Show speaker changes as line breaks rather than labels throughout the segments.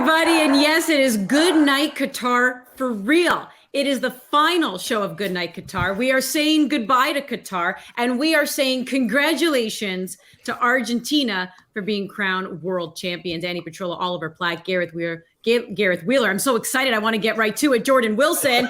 everybody. And yes, it is Good Night Qatar for real. It is the final show of Good Night Qatar. We are saying goodbye to Qatar, and we are saying congratulations to Argentina for being crowned world champions. Annie Petrola, Oliver Platt, Gareth Wheeler. I'm so excited. I want to get right to it. Jordan Wilson.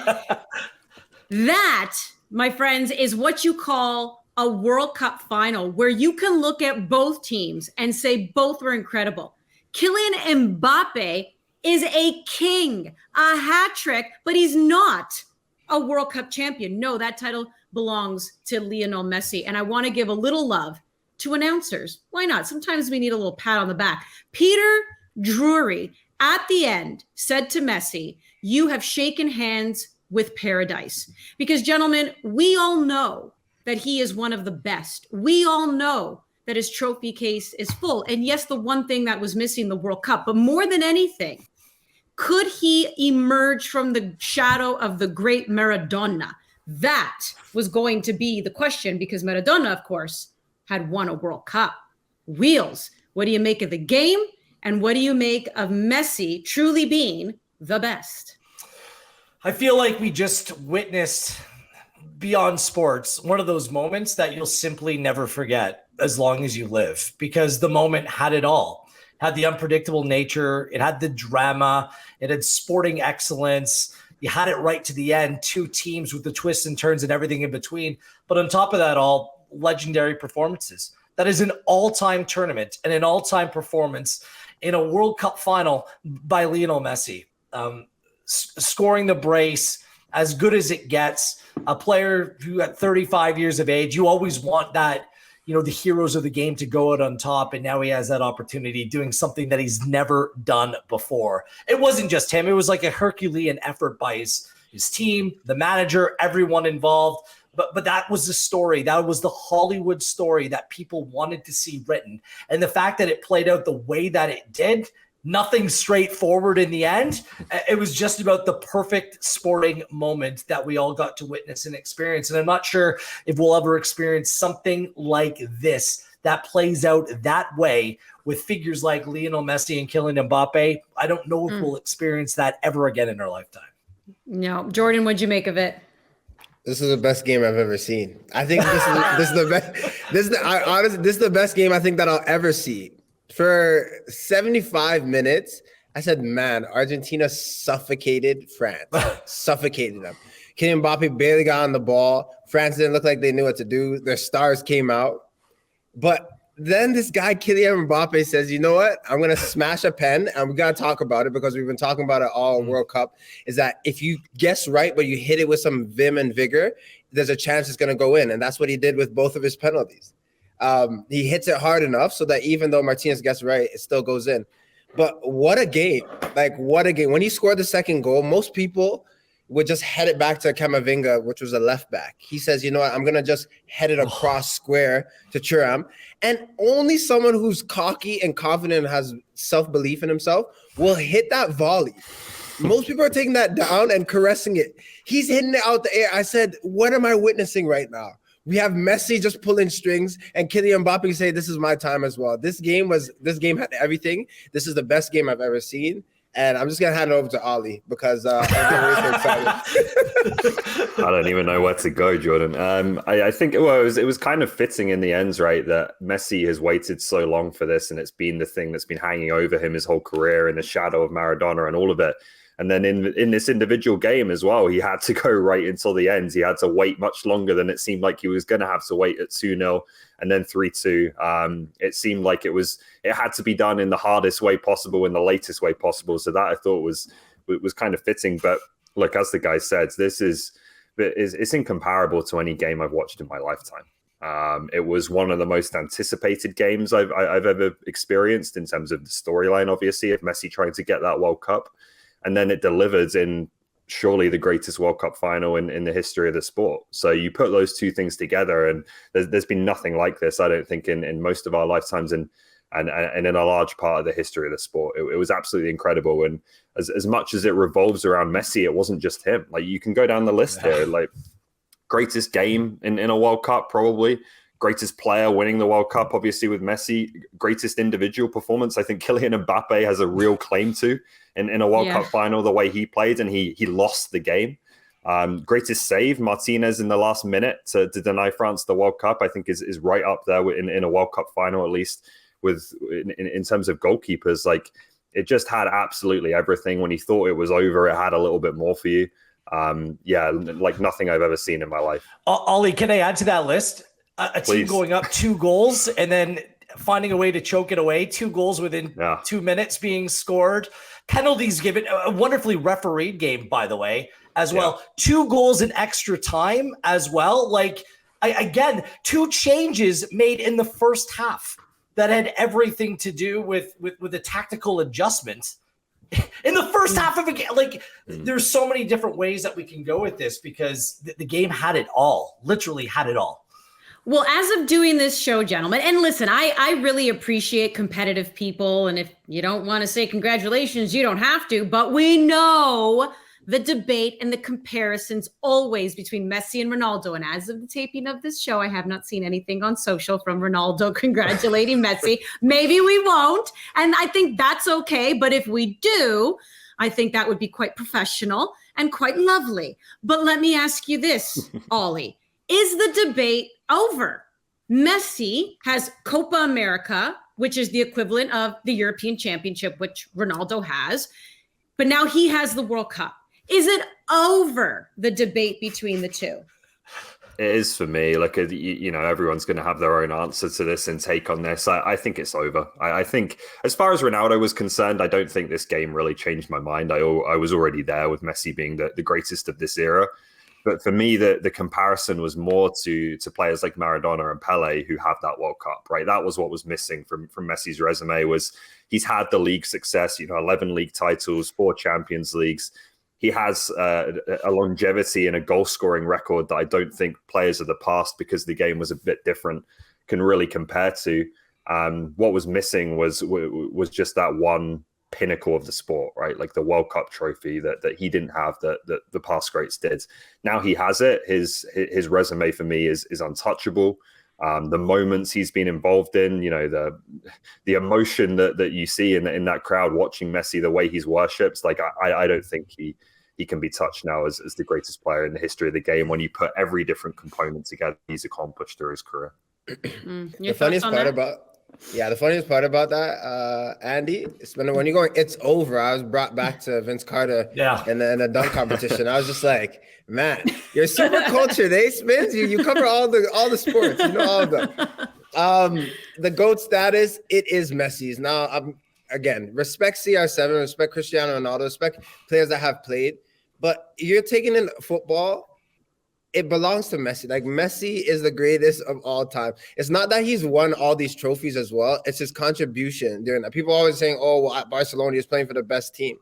That, my friends, is what you call a World Cup final, where you can look at both teams and say both were incredible. Kylian Mbappe is a king, a hat trick, but he's not a World Cup champion. No, that title belongs to Lionel Messi. And I want to give a little love to announcers. Why not? Sometimes we need a little pat on the back. Peter Drury, at the end, said to Messi, "You have shaken hands with paradise." Because, gentlemen, we all know that he is one of the best. We all know that his trophy case is full. And yes, the one thing that was missing, the World Cup, but more than anything, could he emerge from the shadow of the great Maradona? That was going to be the question, because Maradona, of course, had won a World Cup. Wheels, what do you make of the game? And what do you make of Messi truly being the best?
I feel like we just witnessed, beyond sports, one of those moments that you'll simply never forget as long as you live, because the moment had it all. It had the unpredictable nature, it had the drama, it had sporting excellence. You had it right to the end, two teams with the twists and turns and everything in between. But on top of that all, legendary performances. That is an all-time tournament and an all-time performance in a World Cup final by Lionel Messi. Scoring the brace, as good as it gets, a player who at 35 years of age, you always want that, the heroes of the game to go out on top. And now he has that opportunity doing something that he's never done before. It wasn't just him. It was like a Herculean effort by his team, the manager, everyone involved. But that was the story. That was the Hollywood story that people wanted to see written. And the fact that it played out the way that it did, nothing straightforward in the end. It was just about the perfect sporting moment that we all got to witness and experience. And I'm not sure if we'll ever experience something like this that plays out that way with figures like Lionel Messi and Kylian Mbappe. I don't know if we'll experience that ever again in our lifetime.
No. Jordan, what'd you make of it?
This is the best game I've ever seen. I think this is the best. This is the best game I think that I'll ever see. For 75 minutes, I said, man, Argentina suffocated France. Suffocated them. Kylian Mbappe barely got on the ball. France didn't look like they knew what to do. Their stars came out. But then this guy, Kylian Mbappe, says, you know what? I'm going to smash a pen, and we got to talk about it because we've been talking about it all World Cup, is that if you guess right, but you hit it with some vim and vigor, there's a chance it's going to go in. And that's what he did with both of his penalties. He hits it hard enough so that even though Martinez gets right, it still goes in. But what a game. What a game. When he scored the second goal, most people would just head it back to Camavinga, which was a left back. He says, you know what, I'm going to just head it across square to Thuram. And only someone who's cocky and confident and has self-belief in himself will hit that volley. Most people are taking that down and caressing it. He's hitting it out the air. I said, what am I witnessing right now? We have Messi just pulling strings and Kylian Mbappe say, this is my time as well. This game had everything. This is the best game I've ever seen. And I'm just going to hand it over to Ollie because I'm really so excited.
I don't even know where to go, Jordan. I think it was kind of fitting in the end, right, that Messi has waited so long for this, and it's been the thing that's been hanging over him his whole career in the shadow of Maradona and all of it. And then in this individual game as well, he had to go right until the end. He had to wait much longer than it seemed like he was going to have to wait at 2-0 and then 3-2. It seemed like it had to be done in the hardest way possible, in the latest way possible. So that I thought was kind of fitting. But look, as the guy said, it's incomparable to any game I've watched in my lifetime. It was one of the most anticipated games I've ever experienced in terms of the storyline, obviously, of Messi trying to get that World Cup. And then it delivered in surely the greatest World Cup final in the history of the sport. So you put those two things together, and there's been nothing like this, I don't think, in most of our lifetimes and in a large part of the history of the sport. It was absolutely incredible. And as much as it revolves around Messi, it wasn't just him. Like, you can go down the list here, like greatest game in a World Cup, probably. greatest player winning the World Cup, obviously with Messi. Greatest individual performance, I think Kylian Mbappe has a real claim to in a World Cup final, the way he played, and he lost the game. Greatest save, Martinez in the last minute to deny France the World Cup, I think is right up there in a World Cup final, at least in terms of goalkeepers. Like, it just had absolutely everything. When you thought it was over, it had a little bit more for you. Like nothing I've ever seen in my life.
Ollie, can I add to that list? A team going up 2 goals and then finding a way to choke it away. 2 goals within 2 minutes being scored. Penalties given. A wonderfully refereed game, by the way, as well. 2 goals in extra time as well. Like, again, 2 changes made in the first half that had everything to do with a tactical adjustment in the first half of a game. Like, there's so many different ways that we can go with this, because the game had it all, literally had it all.
Well, as of doing this show, gentlemen, and listen, I really appreciate competitive people. And if you don't want to say congratulations, you don't have to, but we know the debate and the comparisons always between Messi and Ronaldo. And as of the taping of this show, I have not seen anything on social from Ronaldo congratulating Messi. Maybe we won't. And I think that's okay. But if we do, I think that would be quite professional and quite lovely. But let me ask you this, Ollie. Is the debate over? Messi has Copa America, which is the equivalent of the European Championship, which Ronaldo has. But now he has the World Cup. Is it over, the debate between the two?
It is for me. Like, everyone's going to have their own answer to this and take on this. I think it's over. I think, as far as Ronaldo was concerned, I don't think this game really changed my mind. I was already there with Messi being the greatest of this era. But for me, the comparison was more to players like Maradona and Pele, who have that World Cup, right? That was what was missing from Messi's resume. Was he's had the league success, 11 league titles, 4 Champions Leagues. He has a longevity and a goal-scoring record that I don't think players of the past, because the game was a bit different, can really compare to. What was missing was just that one pinnacle of the sport, right? Like the World Cup trophy that he didn't have, that the past greats did. Now he has it. His resume for me is untouchable. The moments he's been involved in, the emotion that you see in that crowd watching Messi, the way he's worshipped, like I don't think he can be touched now as the greatest player in the history of the game when you put every different component together he's accomplished through his career.
The funniest part about that, Andy, is when you're going, it's over. I was brought back to Vince Carter in the dunk competition. I was just like, man, you're super cultured, eh, Spins? You cover all the sports, all of them. The GOAT status, it is Messi's. Now, again, respect CR7, respect Cristiano Ronaldo, respect players that have played. But you're taking in football, it belongs to Messi. Like, Messi is the greatest of all time. It's not that he's won all these trophies as well. It's his contribution during that. People are always saying, oh, well, at Barcelona, he's playing for the best team.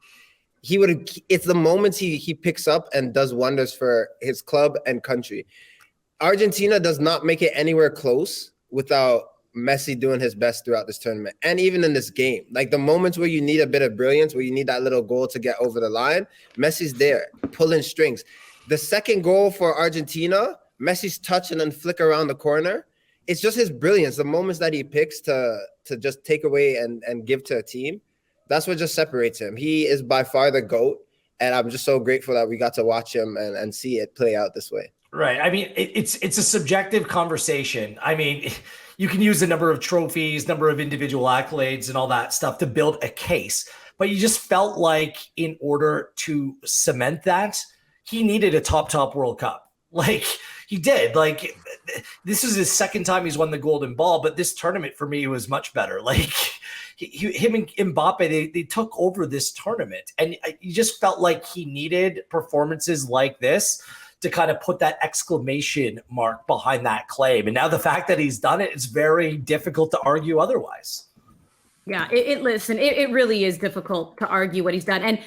It's the moments he picks up and does wonders for his club and country. Argentina does not make it anywhere close without Messi doing his best throughout this tournament. And even in this game, like the moments where you need a bit of brilliance, where you need that little goal to get over the line, Messi's there pulling strings. The second goal for Argentina, Messi's touch and then flick around the corner. It's just his brilliance, the moments that he picks to just take away and give to a team. That's what just separates him. He is by far the GOAT, and I'm just so grateful that we got to watch him and see it play out this way.
Right. I mean, it's a subjective conversation. I mean, you can use the number of trophies, number of individual accolades and all that stuff to build a case. But you just felt like in order to cement that, he needed a top World Cup. Like, he did. Like, this is his second time he's won the Golden Ball, but this tournament for me was much better. Like, him and Mbappe, they took over this tournament. And you just felt like he needed performances like this to kind of put that exclamation mark behind that claim. And now the fact that he's done it, it's very difficult to argue otherwise.
Yeah, it really is difficult to argue what he's done. And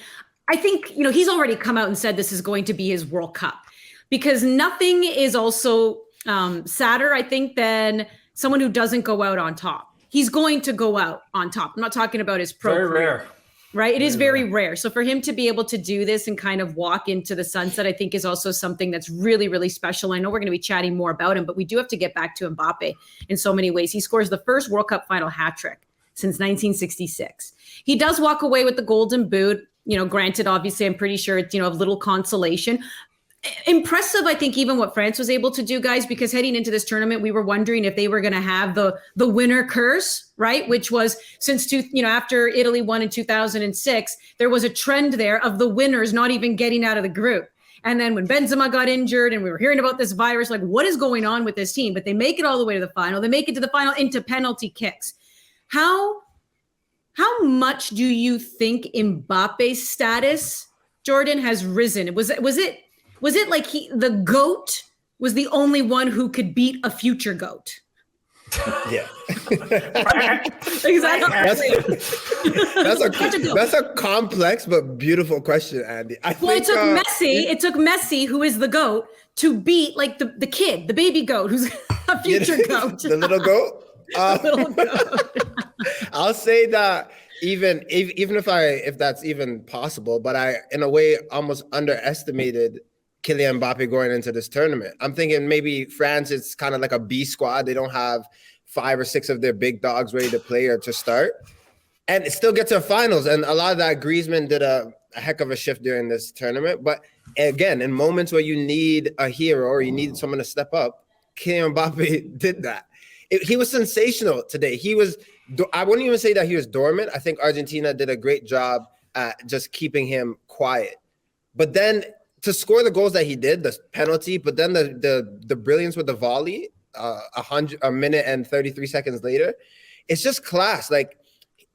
I think, he's already come out and said this is going to be his World Cup, because nothing is also sadder, I think, than someone who doesn't go out on top. He's going to go out on top. I'm not talking about his pro
Very
career.
rare.
right? It is very rare. So for him to be able to do this and kind of walk into the sunset, I think is also something that's really, really special. I know we're going to be chatting more about him, but we do have to get back to Mbappe in so many ways. He scores the first World Cup final hat trick since 1966. He does walk away with the Golden Boot. Granted, obviously, I'm pretty sure it's, of little consolation. Impressive, I think, even what France was able to do, guys, because heading into this tournament, we were wondering if they were going to have the winner curse, right? Which was after Italy won in 2006, there was a trend there of the winners not even getting out of the group. And then when Benzema got injured and we were hearing about this virus, like, what is going on with this team? But they make it all the way to the final. They make it to the final into penalty kicks. How much do you think Mbappe's status, Jordan, has risen? Was it like the GOAT was the only one who could beat a future GOAT?
Yeah.
Exactly.
That's a complex but beautiful question, Andy.
It took Messi, who is the GOAT, to beat like the kid, the baby GOAT, who's a future GOAT.
The little GOAT?
The little GOAT.
I'll say that even if that's even possible, but I, in a way, almost underestimated Kylian Mbappe going into this tournament. I'm thinking maybe France is kind of like a B squad. They don't have 5 or 6 of their big dogs ready to play or to start, and it still gets to finals. And a lot of that, Griezmann did a heck of a shift during this tournament. But again, in moments where you need a hero or you need someone to step up, Kylian Mbappe did that. He was sensational today. I wouldn't even say that he was dormant. I think Argentina did a great job at just keeping him quiet. But then to score the goals that he did, the penalty, but then the brilliance with the volley, a minute and 33 seconds later, it's just class. Like,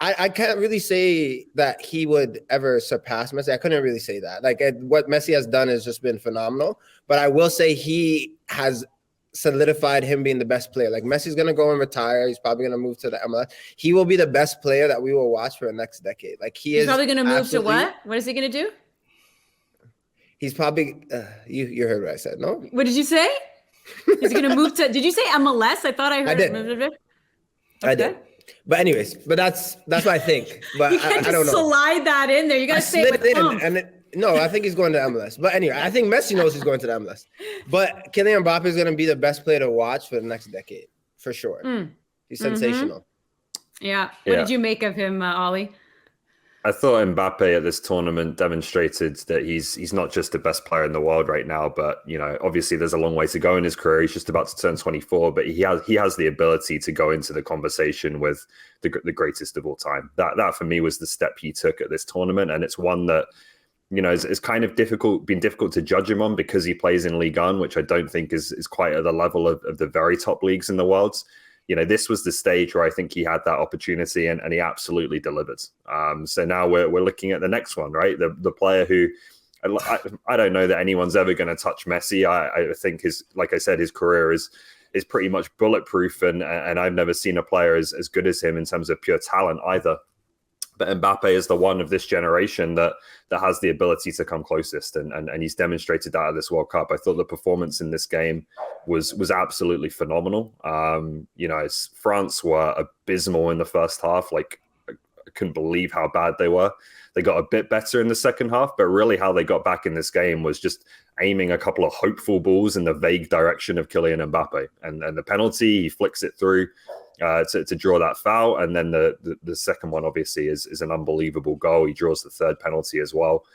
I can't really say that he would ever surpass Messi. I couldn't really say that. Like, what Messi has done has just been phenomenal. But I will say he has solidified him being the best player. Like, Messi's going to go and retire. He's probably going to move to the MLS. He will be the best player that we will watch for the next decade. Like, he's
probably going to move to what? What is he going to do?
He's probably, you heard what I said, no?
What did you say? Is he going to move to, did you say MLS? I thought I heard.
I did.
Okay.
I did. But anyways, that's what I think. But
you can't
I don't know.
Slide that in there. You got to say it with
no, I think he's going to MLS. But anyway, I think Messi knows he's going to the MLS. But Kylian Mbappe is going to be the best player to watch for the next decade, for sure. He's sensational.
Yeah. What did you make of him, Ollie?
I thought Mbappe at this tournament demonstrated that he's not just the best player in the world right now, but obviously there's a long way to go in his career. He's just about to turn 24, but he has the ability to go into the conversation with the greatest of all time. That for me was the step he took at this tournament, and it's one that is kind of been difficult to judge him on because he plays in Ligue 1, which I don't think is quite at the level of the very top leagues in the world. This was the stage where I think he had that opportunity and he absolutely delivered. So now we're looking at the next one, right? The player who, I don't know that anyone's ever going to touch Messi. I think like I said, his career is pretty much bulletproof, and I've never seen a player as good as him in terms of pure talent either. But Mbappe is the one of this generation that has the ability to come closest, and he's demonstrated that at this World Cup. I thought the performance in this game was absolutely phenomenal. France were abysmal in the first half. Like, I couldn't believe how bad they were. They got a bit better in the second half, but really how they got back in this game was just aiming a couple of hopeful balls in the vague direction of Kylian Mbappe. And the penalty, he flicks it through to draw that foul. And then the second one, obviously, is an unbelievable goal. He draws the third penalty as well.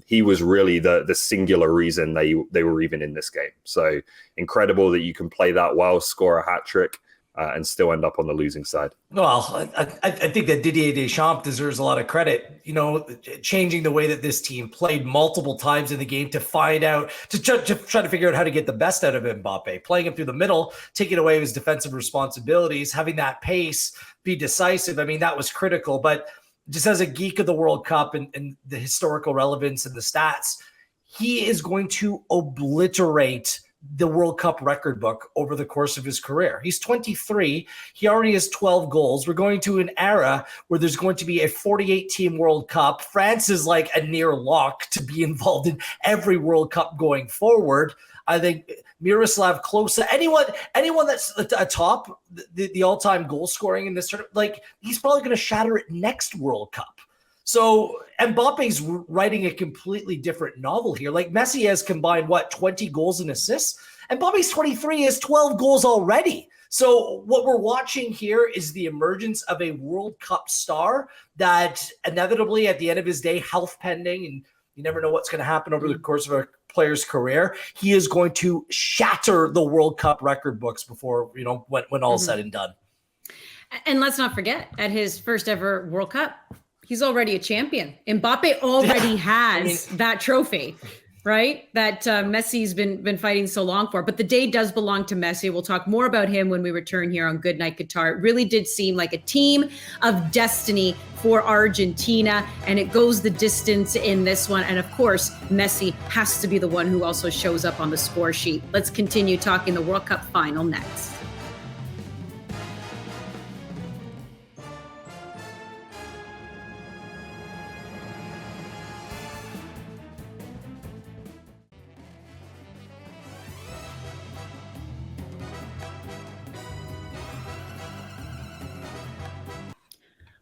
He was really the singular reason they were even in this game. So incredible that you can play that well, score a hat trick, and still end up on the losing side.
Well, I think that Didier Deschamps deserves a lot of credit, changing the way that this team played multiple times in the game to find out, to try to figure out how to get the best out of Mbappe, playing him through the middle, taking away his defensive responsibilities, having that pace, be decisive. I mean, that was critical. But just as a geek of the World Cup and the historical relevance and the stats, he is going to obliterate the World Cup record book over the course of his career. He's 23. He already has 12 goals. We're going to an era where there's going to be a 48-team World Cup. France is like a near lock to be involved in every World Cup going forward. I think Miroslav Klose, anyone that's atop the all-time goal scoring in this tournament, like, he's probably going to shatter it next World Cup. So Mbappe's writing a completely different novel here. Like Messi has combined 20 goals and assists. Mbappe's 23 has 12 goals already. So what we're watching here is the emergence of a World Cup star that inevitably at the end of his day, health pending, and you never know what's going to happen over the course of a player's career, he is going to shatter the World Cup record books before, when all's said and done.
And let's not forget, at his first ever World Cup, he's already a champion. Mbappe already has that trophy, right? That Messi's been fighting so long for. But the day does belong to Messi. We'll talk more about him when we return here on Good Night Qatar. It really did seem like a team of destiny for Argentina, and it goes the distance in this one. And of course, Messi has to be the one who also shows up on the score sheet. Let's continue talking the World Cup final next.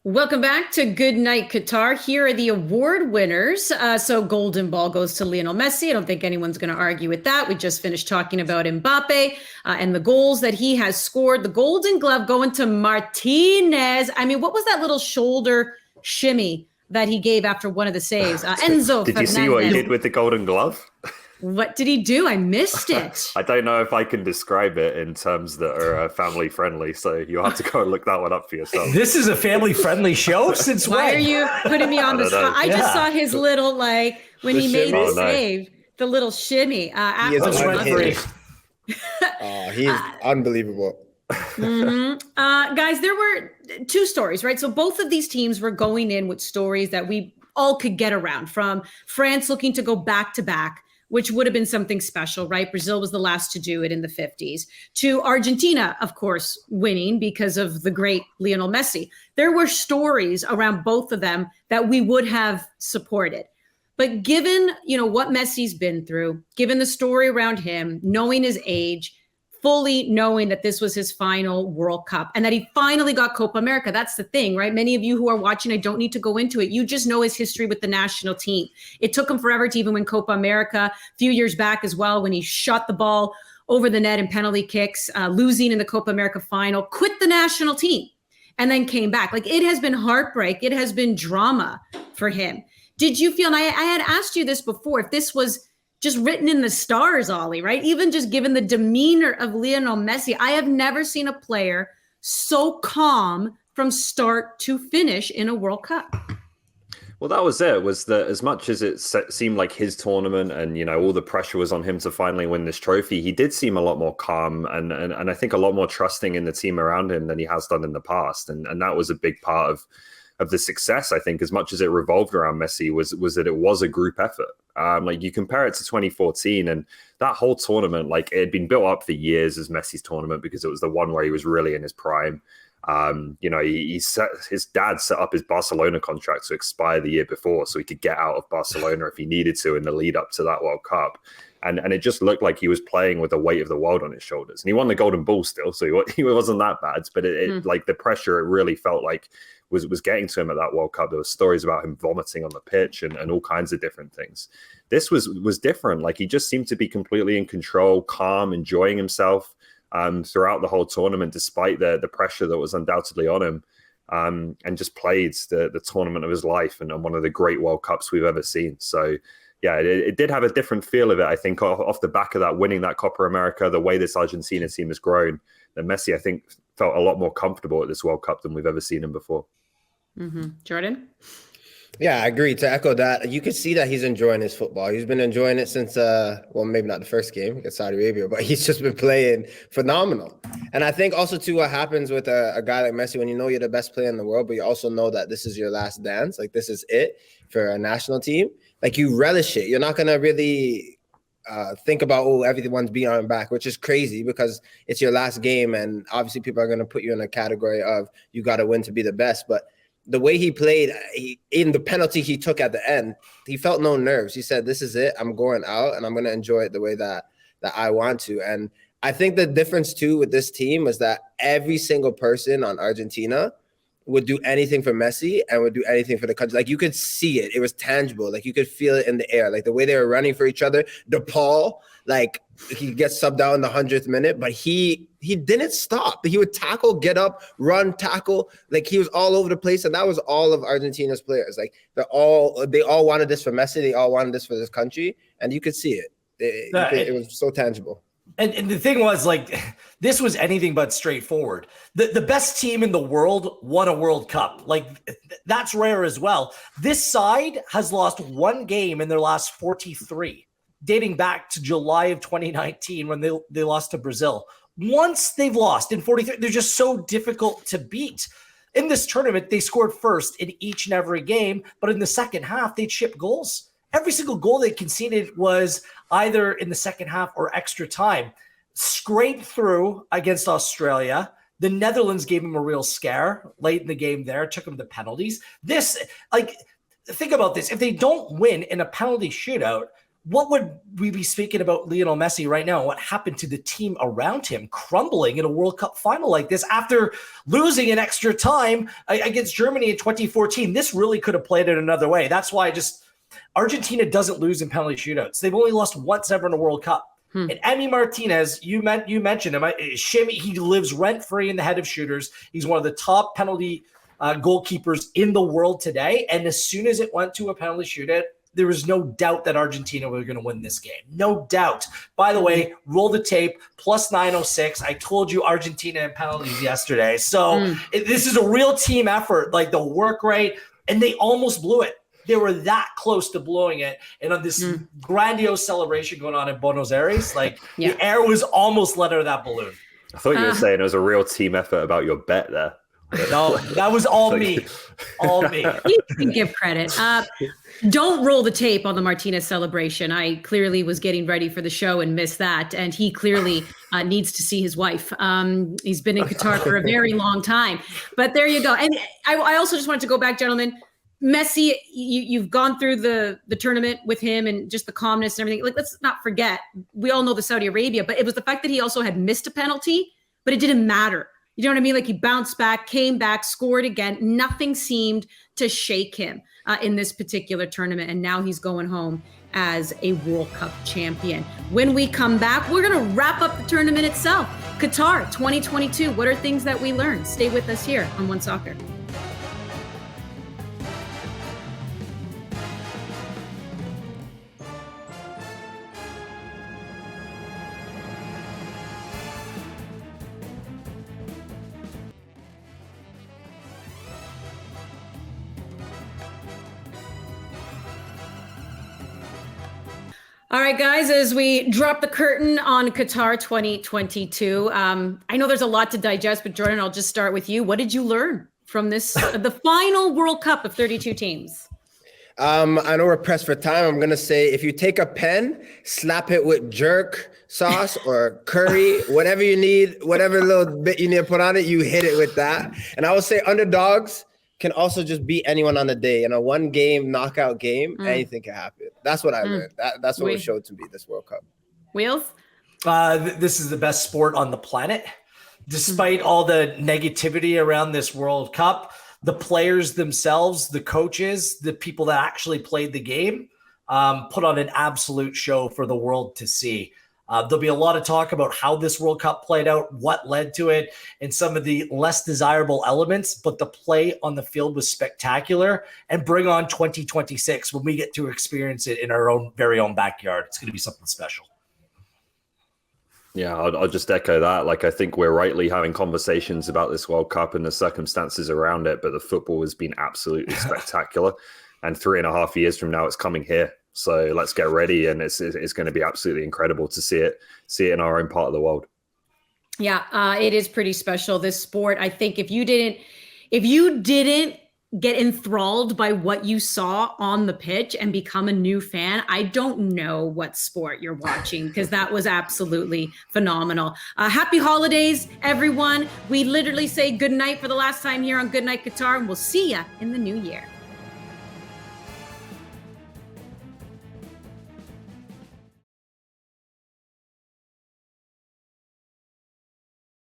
Welcome back to Good Night Qatar. Here are the award winners. So Golden Ball goes to Lionel Messi. I don't think anyone's going to argue with that. We just finished talking about Mbappe and the goals that he has scored. The Golden Glove going to Martinez. I mean, what was that little shoulder shimmy that he gave after one of the saves? Enzo
Did you see what he did with the Golden Glove?
What did he do? I missed it.
I don't know if I can describe it in terms that are family friendly, so you'll have to go and look that one up for yourself.
This is a family friendly show? Since
Why
when?
are you putting me on the spot? I just saw his little, when he made the save, the little shimmy.
He is he is unbelievable.
Guys, there were two stories, right? So both of these teams were going in with stories that we all could get around, from France looking to go back to back, which would have been something special, right? Brazil was the last to do it in the 50s. To Argentina, of course, winning because of the great Lionel Messi. There were stories around both of them that we would have supported. But given, what Messi's been through, given the story around him, knowing his age, fully knowing that this was his final World Cup and that he finally got Copa America. That's the thing, right? Many of you who are watching, I don't need to go into it. You just know his history with the national team. It took him forever to even win Copa America, a few years back as well, when he shot the ball over the net in penalty kicks, losing in the Copa America final, quit the national team, and then came back. It has been heartbreak. It has been drama for him. Did you feel, and I had asked you this before, if this was just written in the stars, Ollie, right? Even just given the demeanor of Lionel Messi, I have never seen a player so calm from start to finish in a World Cup.
Well, that was it, was that as much as it seemed like his tournament and, all the pressure was on him to finally win this trophy, he did seem a lot more calm and I think a lot more trusting in the team around him than he has done in the past. And that was a big part of the success, I think, as much as it revolved around Messi, was that it was a group effort. You compare it to 2014 and that whole tournament, it had been built up for years as Messi's tournament because it was the one where he was really in his prime. His dad set up his Barcelona contract to expire the year before so he could get out of Barcelona if he needed to in the lead up to that World Cup. And it just looked like he was playing with the weight of the world on his shoulders. And he won the Golden Ball still, so he wasn't that bad. But the pressure, it really felt like was getting to him at that World Cup. There were stories about him vomiting on the pitch and all kinds of different things. This was different. He just seemed to be completely in control, calm, enjoying himself throughout the whole tournament, despite the pressure that was undoubtedly on him, and just played the tournament of his life and one of the great World Cups we've ever seen. So, yeah, it did have a different feel of it, I think, off the back of that, winning that Copa America, the way this Argentina team has grown, that Messi, I think, felt a lot more comfortable at this World Cup than we've ever seen him before.
Jordan?
Yeah, I agree. To echo that, you can see that he's enjoying his football. He's been enjoying it since, maybe not the first game against Saudi Arabia, but he's just been playing phenomenal. And I think also, too, what happens with a guy like Messi, when you know you're the best player in the world, but you also know that this is your last dance, this is it for a national team, you relish it. You're not going to really think about, everyone's being back, which is crazy because it's your last game. And obviously people are going to put you in a category of you got to win to be the best. But the way he played in the penalty he took at the end, he felt no nerves. He said, this is it. I'm going out and I'm going to enjoy it the way that I want to. And I think the difference too with this team is that every single person on Argentina would do anything for Messi and would do anything for the country. Like, you could see it. It was tangible. Like, you could feel it in the air. Like, the way they were running for each other. DePaul, like, he gets subbed out in the 100th minute, but he didn't stop. He would tackle, get up, run, tackle. Like, he was all over the place, and that was all of Argentina's players. Like, they all wanted this for Messi. They all wanted this for this country, and you could see it. It was so tangible.
And the thing was, like, this was anything but straightforward. The best team in the world won a World Cup. Like, that's rare as well. This side has lost one game in their last 43, dating back to July of 2019 when they lost to Brazil. Once they've lost in 43, they're just so difficult to beat. In this tournament, they scored first in each and every game, but in the second half, they'd ship goals. Every single goal they conceded was either in the second half or extra time. Scraped through against Australia. The Netherlands gave them a real scare late in the game there, took them to penalties. Think about this. If they don't win in a penalty shootout, what would we be speaking about Lionel Messi right now? What happened to the team around him crumbling in a World Cup final like this after losing in extra time against Germany in 2014? This really could have played it another way. That's why Argentina doesn't lose in penalty shootouts. They've only lost once ever in a World Cup. And Emi Martinez, you mentioned him. Shimmy, he lives rent-free in the head of shooters. He's one of the top penalty goalkeepers in the world today. And as soon as it went to a penalty shootout, there was no doubt that Argentina were going to win this game. No doubt. By the way, roll the tape, plus 906. I told you Argentina in penalties yesterday. So this is a real team effort, like the work rate, and they almost blew it. They were that close to blowing it. And on this grandiose celebration going on in Buenos Aires, the air was almost let out of that balloon.
I thought you were saying it was a real team effort about your bet there.
No, that was all me. All me.
You can give credit. Don't roll the tape on the Martinez celebration. I clearly was getting ready for the show and missed that. And he clearly needs to see his wife. He's been in Qatar for a very long time. But there you go. And I also just wanted to go back, gentlemen. Messi, you've gone through the tournament with him and just the calmness and everything. Like, let's not forget, we all know the Saudi Arabia, but it was the fact that he also had missed a penalty, but it didn't matter. You know what I mean? Like, he bounced back, came back, scored again. Nothing seemed to shake him in this particular tournament. And now he's going home as a World Cup champion. When we come back, we're going to wrap up the tournament itself. Qatar 2022. What are things that we learned? Stay with us here on One Soccer. All right, guys, as we drop the curtain on Qatar 2022, I know there's a lot to digest, but Jordan, I'll just start with you. What did you learn from this, the final World Cup of 32 teams?
I know we're pressed for time. I'm going to say, if you take a pen, slap it with jerk sauce or curry, whatever you need, whatever little bit you need to put on it, you hit it with that. And I would say underdogs can also just beat anyone on the day. In a one-game knockout game, anything can happen. That's what I learned. That's what was showed to me this World Cup.
Wheels?
This is the best sport on the planet. Despite all the negativity around this World Cup, the players themselves, the coaches, the people that actually played the game, put on an absolute show for the world to see. There'll be a lot of talk about how this World Cup played out, what led to it, and some of the less desirable elements, but the play on the field was spectacular. And bring on 2026 when we get to experience it in our very own backyard. It's going to be something special.
Yeah, I'll just echo that. Like, I think we're rightly having conversations about this World Cup and the circumstances around it, but the football has been absolutely spectacular. And 3.5 years from now, it's coming here. So let's get ready, and it's going to be absolutely incredible to see it in our own part of the world.
Yeah, it is pretty special, this sport. I think if you didn't get enthralled by what you saw on the pitch and become a new fan, I don't know what sport you're watching, because that was absolutely phenomenal. Happy holidays, everyone. We literally say good night for the last time here on Good Night Qatar, and we'll see ya in the new year.